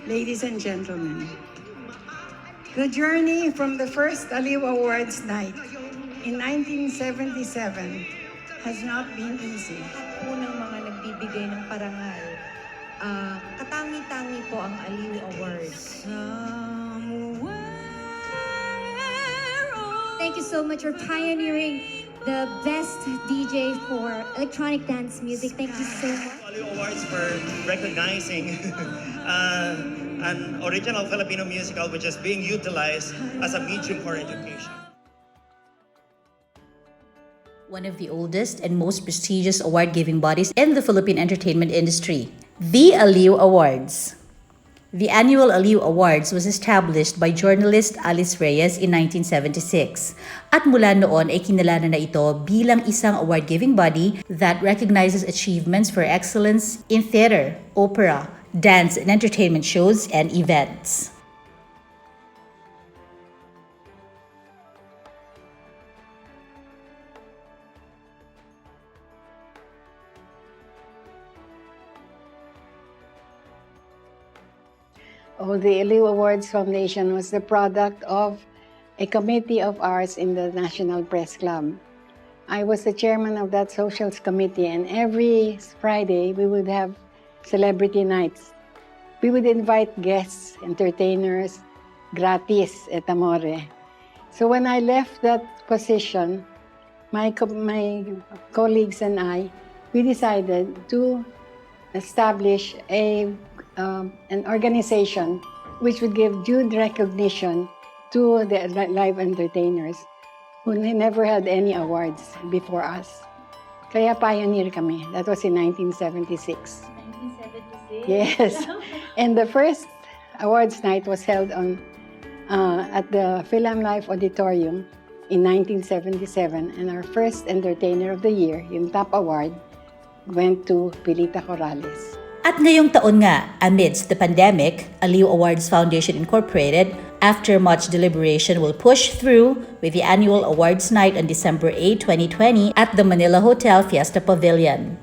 ladies and gentlemen, the journey from the first ALIW Awards night in 1977 has not been easy. Unang mga nagbibigay ng parangal, katangi-tangi po ang ALIW Awards. Thank you so much for pioneering the best DJ for electronic dance music. Thank you so much. ALIW Awards for recognizing an original Filipino musical which is being utilized as a medium for education. One of the oldest and most prestigious award-giving bodies in the Philippine entertainment industry, the ALIW Awards. The annual ALIW Awards was established by journalist Alice Reyes in 1976 at mula noon ay kinilala na ito bilang isang award-giving body that recognizes achievements for excellence in theater, opera, dance, and entertainment shows and events. The ALIW Awards Foundation was the product of a committee of ours in the National Press Club. I was the chairman of that socials committee, and every Friday we would have celebrity nights. We would invite guests, entertainers, gratis et amore. So when I left that position, my colleagues and I, we decided to establish an organization which would give due recognition to the live entertainers who never had any awards before us. Kaya pioneer kami. That was in 1976. 1976? Yes. And the first awards night was held at the Film Life Auditorium in 1977. And our first entertainer of the year, yung top award, went to Pilita Corrales. At ngayong taon nga, amidst the pandemic, ALIW Awards Foundation Incorporated, after much deliberation, will push through with the annual awards night on December 8, 2020 at the Manila Hotel Fiesta Pavilion.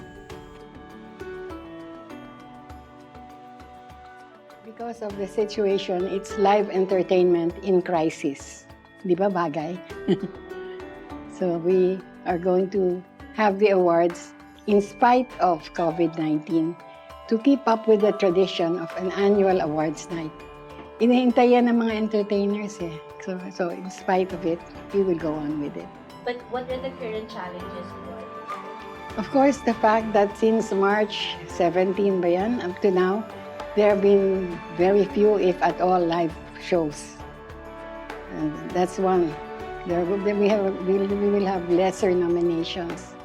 Because of the situation, it's live entertainment in crisis. Di ba bagay? So we are going to have the awards in spite of COVID-19 to keep up with the tradition of an annual awards night. Inahintayan ng mga entertainers eh. So in spite of it, we will go on with it. But what are the current challenges for? Of course, the fact that since March 17 ba yan, up to now, there have been very few, if at all, live shows. And that's one. We will have lesser nominations.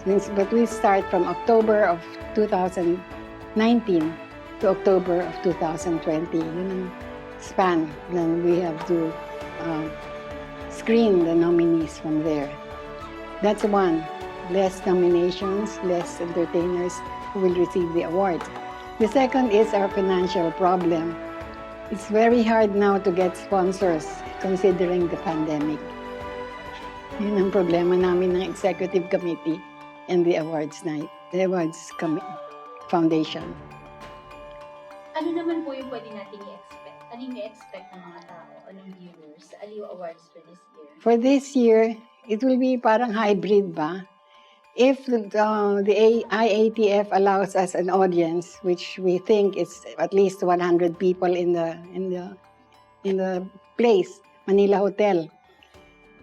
But we start from October of 2019 to October of 2020. Yun ang span. Then we have to screen the nominees from there. That's one. Less nominations, less entertainers who will receive the award. The second is our financial problem. It's very hard now to get sponsors considering the pandemic. Yun ang problema namin ng executive committee and the awards night, the awards foundation. Ano naman po yung pwede natin i-expect? Ano yung i-expect ng mga tao, anong viewers sa ALIW Awards for this year? For this year, it will be parang hybrid ba? If the IATF allows us an audience, which we think is at least 100 people in the place, Manila Hotel,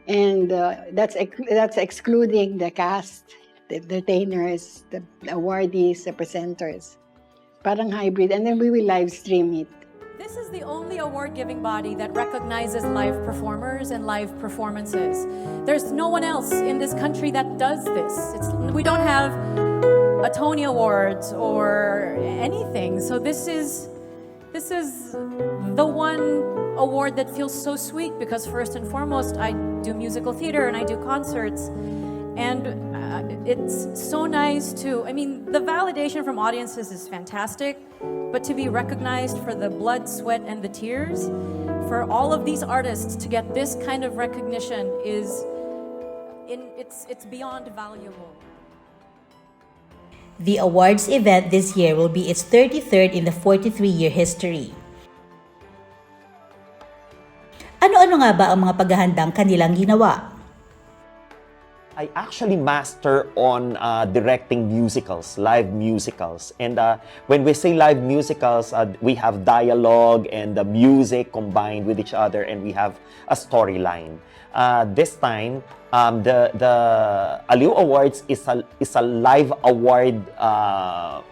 and that's excluding the cast, the entertainers, the awardees, the presenters. Parang hybrid, and then we will live stream it. This is the only award-giving body that recognizes live performers and live performances. There's no one else in this country that does this. We don't have a Tony Awards or anything. So this is the one award that feels so sweet because first and foremost, I do musical theater and I do concerts. And it's so nice to, the validation from audiences is fantastic, but to be recognized for the blood, sweat, and the tears, for all of these artists to get this kind of recognition it's beyond valuable. The awards event this year will be its 33rd in the 43-year history. Ano nga ba ang mga paghahandang kanilang ginawa? I actually master on directing musicals, live musicals. And when we say live musicals, we have dialogue and the music combined with each other, and we have a storyline. This time, the ALIW Awards is a live award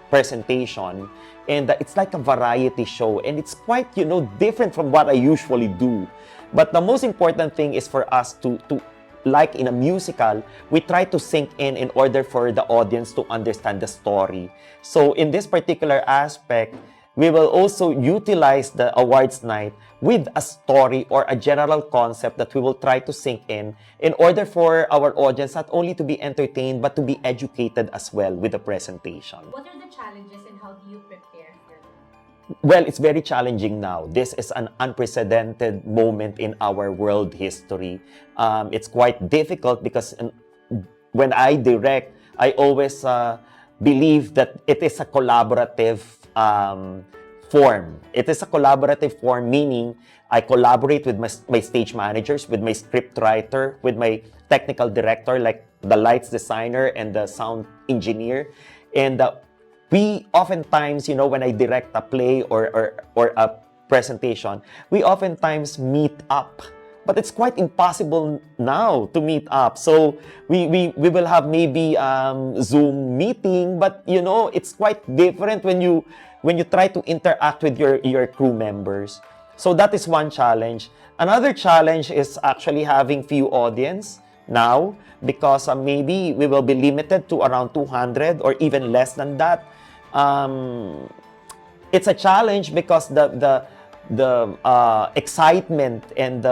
presentation, and it's like a variety show, and it's quite, you know, different from what I usually do. But the most important thing is for us to like in a musical, we try to sink in order for the audience to understand the story. So in this particular aspect, we will also utilize the awards night with a story or a general concept that we will try to sink in order for our audience not only to be entertained but to be educated as well with the presentation. What are the challenges and how do you prepare for them? Well, it's very challenging now. This is an unprecedented moment in our world history. It's quite difficult because when I direct, I always believe that it is a collaborative form. It is a collaborative form, meaning I collaborate with my stage managers, with my script writer, with my technical director, like the lights designer and the sound engineer. And we oftentimes, you know, when I direct a play or a presentation, we oftentimes meet up. But it's quite impossible now to meet up. So we will have maybe Zoom meeting, but you know, it's quite different when you try to interact with your crew members. So that is one challenge. Another challenge is actually having few audience now, because maybe we will be limited to around 200 or even less than that. It's a challenge because the excitement and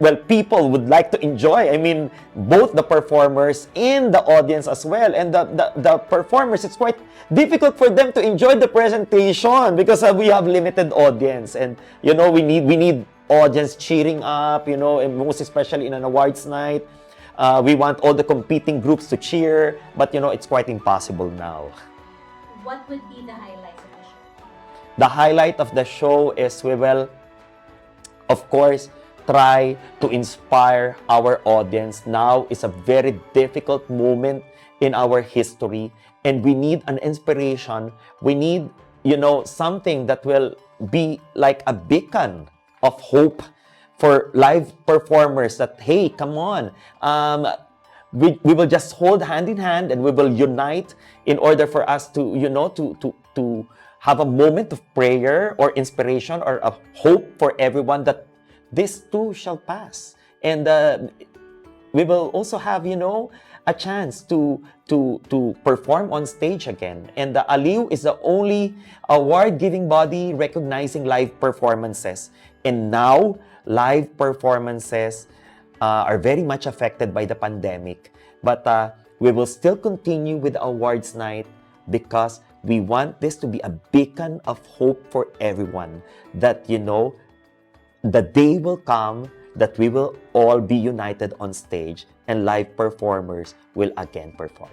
well, people would like to enjoy. I mean, both the performers and the audience as well. And the performers, it's quite difficult for them to enjoy the presentation because we have limited audience, and you know, we need audience cheering up. You know, and most especially in an awards night. We want all the competing groups to cheer, but you know, it's quite impossible now. What would be the highlights of the show? The highlight of the show is we will, of course, try to inspire our audience. Now is a very difficult moment in our history, and we need an inspiration. We need, you know, something that will be like a beacon of hope for live performers, that hey, come on, we will just hold hand in hand and we will unite in order for us to, you know, to have a moment of prayer or inspiration or a hope for everyone that this too shall pass. And we will also have, you know, a chance to perform on stage again. And the ALIW is the only award-giving body recognizing live performances. And now, live performances are very much affected by the pandemic. But we will still continue with the awards night because we want this to be a beacon of hope for everyone. That, you know, the day will come that we will all be united on stage and live performers will again perform.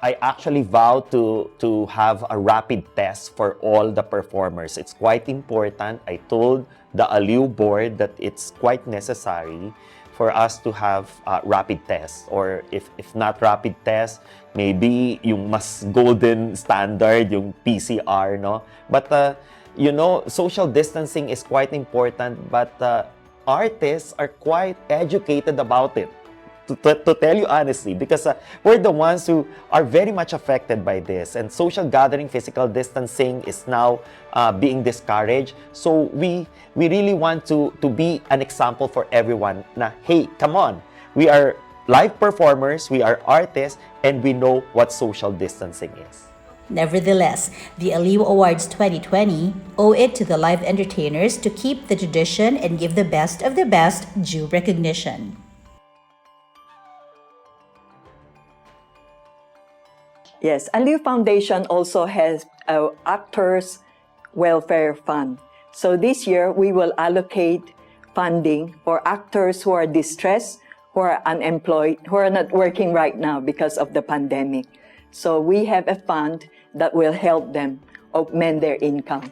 I actually vowed to have a rapid test for all the performers. It's quite important. I told the ALIW board that it's quite necessary for us to have rapid tests, or if not rapid test, maybe yung mas golden standard, yung PCR, no? But you know, social distancing is quite important, but artists are quite educated about it. To tell you honestly, because we're the ones who are very much affected by this, and social gathering, physical distancing is now being discouraged. So we really want to be an example for everyone. Na hey, come on, we are live performers, we are artists, and we know what social distancing is. Nevertheless, the ALIW Awards 2020 owe it to the live entertainers to keep the tradition and give the best of the best due recognition. Yes, ALIW Foundation also has Actors Welfare Fund. So this year, we will allocate funding for actors who are distressed, who are unemployed, who are not working right now because of the pandemic. So we have a fund that will help them augment their income.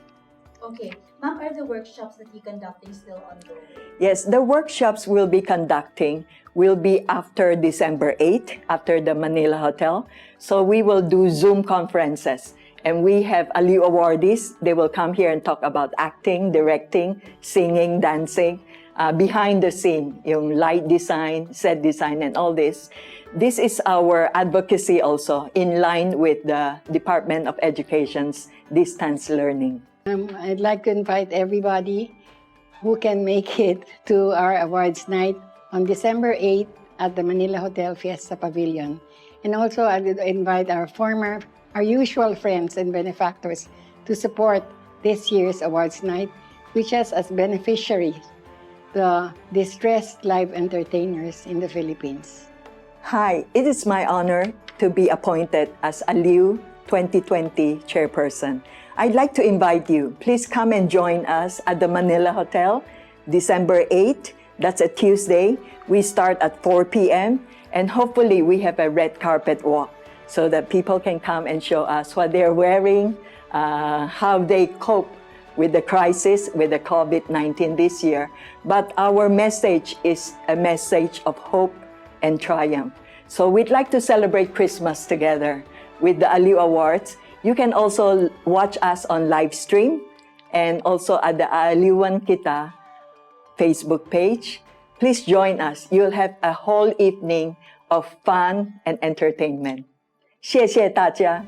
Okay. Ma'am, are the workshops that you conducting still ongoing? Yes, the workshops we'll be conducting will be after December 8th, after the Manila Hotel. So we will do Zoom conferences. And we have ALIW awardees. They will come here and talk about acting, directing, singing, dancing, behind the scene, yung light design, set design, and all this. This is our advocacy also, in line with the Department of Education's distance learning. I'd like to invite everybody who can make it to our awards night on December 8th at the Manila Hotel Fiesta Pavilion. And also, I would invite our usual friends and benefactors to support this year's awards night, which has as beneficiaries the distressed live entertainers in the Philippines. Hi, it is my honor to be appointed as ALIW 2020 chairperson. I'd like to invite you. Please come and join us at the Manila Hotel, December 8th. That's a Tuesday. We start at 4 p.m. and hopefully we have a red carpet walk so that people can come and show us what they're wearing, how they cope with the crisis, with the COVID-19 this year. But our message is a message of hope and triumph. So we'd like to celebrate Christmas together with the ALIW Awards. You can also watch us on live stream and also at the Aliwan Kita Facebook page. Please join us. You'll have a whole evening of fun and entertainment. 谢谢大家。